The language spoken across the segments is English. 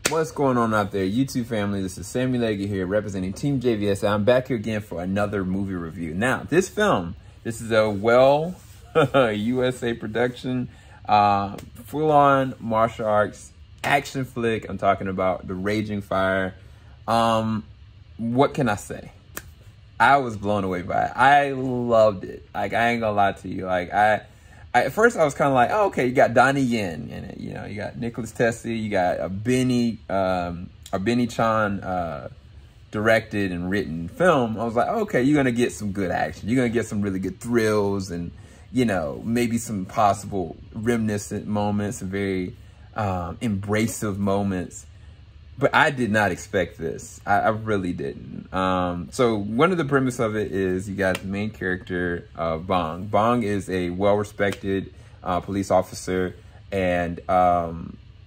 What's going on out there, YouTube family? This is Sammy Leggett here, representing Team JVS. I'm back here again for another movie review. Now, this film, this is a USA production, full-on martial arts action flick. I'm talking about The Raging Fire. What can I say? I was blown away by it. I loved it. Like, I ain't gonna lie to you. Like, at first I was kind of like, oh, okay, you got Donnie Yen in it. You know, you got Nicholas Tessie, you got a Benny Chan directed and written film. I was like, okay, you're gonna get some good action. You're gonna get some really good thrills and, you know, maybe some possible reminiscent moments and very embracive moments. But I did not expect this. I really didn't. So one of the premise of it is you got the main character, Bong. Bong is a well-respected police officer, and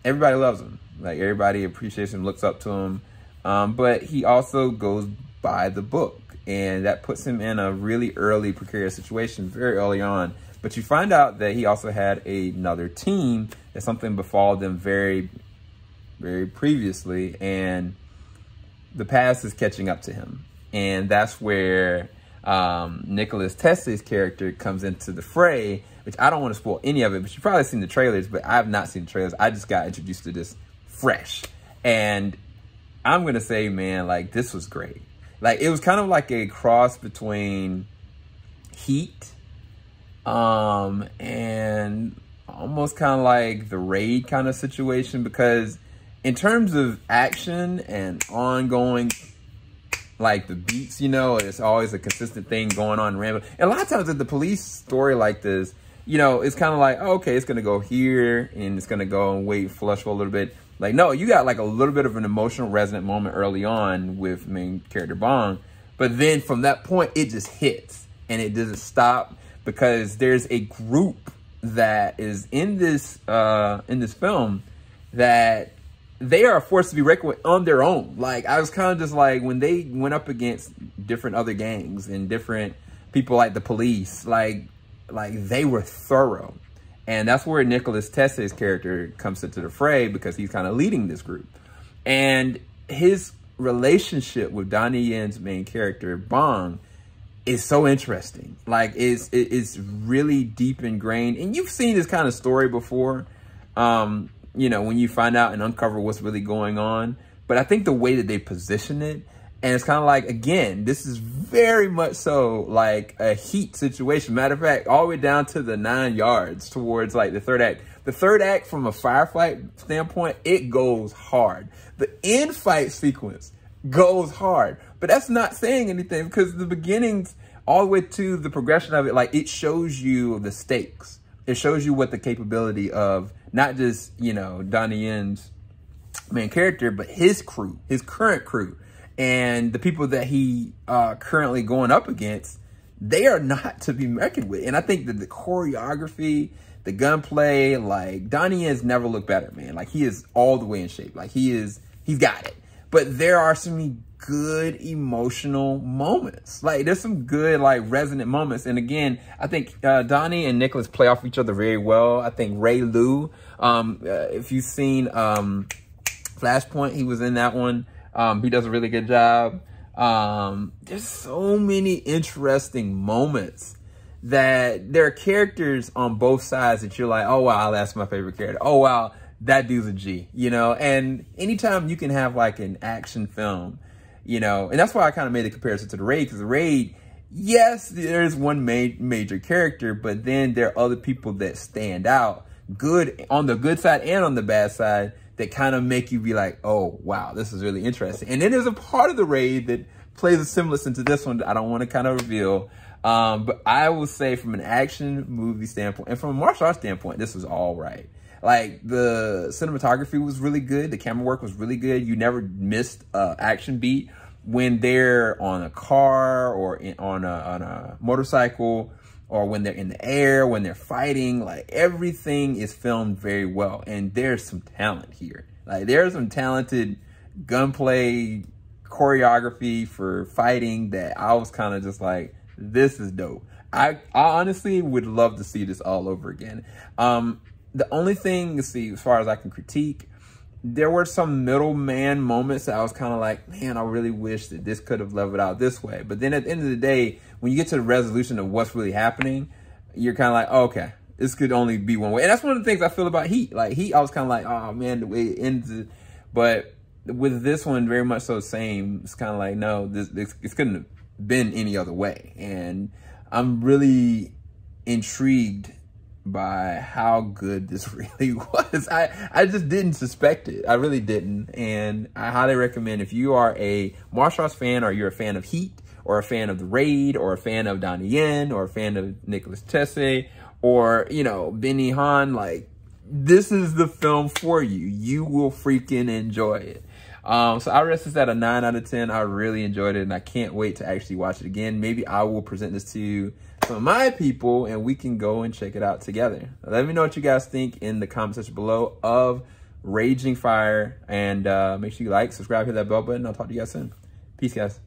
everybody loves him. Like, everybody appreciates him, looks up to him. But he also goes by the book, and that puts him in a really early precarious situation very early on. But you find out that he also had another team, that something befall them very previously, and the past is catching up to him. And that's where Nicholas Tessie's character comes into the fray, which I don't want to spoil any of it, but you've probably seen the trailers, but I have not seen the trailers. I just got introduced to this fresh. And I'm going to say, man, like, this was great. Like, it was kind of like a cross between Heat and almost kind of like the Raid kind of situation, because in terms of action and ongoing, like the beats, you know, it's always a consistent thing going on in Rambo. And a lot of times with the police story like this, you know, it's kind of like, oh, okay, it's going to go here and it's going to go and wait, flush for a little bit. Like, no, you got like a little bit of an emotional resonant moment early on with main character Bong. But then from that point, it just hits and it doesn't stop, because there's a group that is in this film that they are forced to be reckoned with on their own. Like, I was kind of just like, when they went up against different other gangs and different people like the police, like they were thorough. And that's where Nicholas Tessie's character comes into the fray, because he's kind of leading this group. And his relationship with Donnie Yen's main character, Bong, is so interesting. Like, it's really deep ingrained. And you've seen this kind of story before. You know, when you find out and uncover what's really going on. But I think the way that they position it, and it's kind of like, again, this is very much so like a Heat situation. Matter of fact, all the way down to the 9 yards towards like the third act. The third act, from a firefight standpoint, it goes hard. The end fight sequence goes hard. But that's not saying anything, because the beginnings all the way to the progression of it, like, it shows you the stakes. It shows you what the capability of not just, you know, Donnie Yen's main character, but his crew, his current crew, and the people that he currently going up against, they are not to be reckoned with. And I think that the choreography, the gunplay, like, Donnie Yen's never looked better, man. Like, he is all the way in shape. Like, he's got it. But there are some good emotional moments. Like, there's some good, like, resonant moments. And again, I think Donnie and Nicholas play off each other very well. I think Ray Liu, if you've seen Flashpoint, he was in that one. He does a really good job. There's so many interesting moments that there are characters on both sides that you're like, oh, wow, that's my favorite character. Oh, wow, that dude's a G, you know? And anytime you can have like an action film, you know, and that's why I kind of made the comparison to The Raid, because The Raid, yes, there's one major character, but then there are other people that stand out, good on the good side and on the bad side, that kind of make you be like, oh, wow, this is really interesting. And then there's a part of The Raid that plays a semblance into this one that I don't want to kind of reveal. But I will say, from an action movie standpoint and from a martial arts standpoint, this was all right. Like, the cinematography was really good. The camera work was really good. You never missed an action beat when they're on a car or on a motorcycle, or when they're in the air, when they're fighting. Like, everything is filmed very well. And there's some talent here. Like, there's some talented gunplay choreography for fighting that I was kind of just like, this is dope. I honestly would love to see this all over again. The only thing, see, as far as I can critique, there were some middleman moments that I was kind of like, man, I really wish that this could have leveled out this way. But then at the end of the day, when you get to the resolution of what's really happening, you're kind of like, oh, okay, this could only be one way. And that's one of the things I feel about Heat. Like Heat, I was kind of like, oh man, the way it ends. But with this one, very much so same. It's kind of like, no, this couldn't have been any other way. And I'm really intrigued by how good this really was. I just didn't suspect it. I really didn't. And I highly recommend, if you are a martial arts fan, or you're a fan of Heat, or a fan of The Raid, or a fan of Donnie Yen, or a fan of Nicholas Tesse, or, you know, Benny Han, like, this is the film for you. You will freaking enjoy it. So I rest this at a 9 out of 10. I really enjoyed it, and I can't wait to actually watch it again. Maybe I will present this to some of my people, and we can go and check it out together. Let me know what you guys think in the comment section below of Raging Fire, and make sure you like, subscribe, hit that bell button. I'll talk to you guys soon. Peace, guys.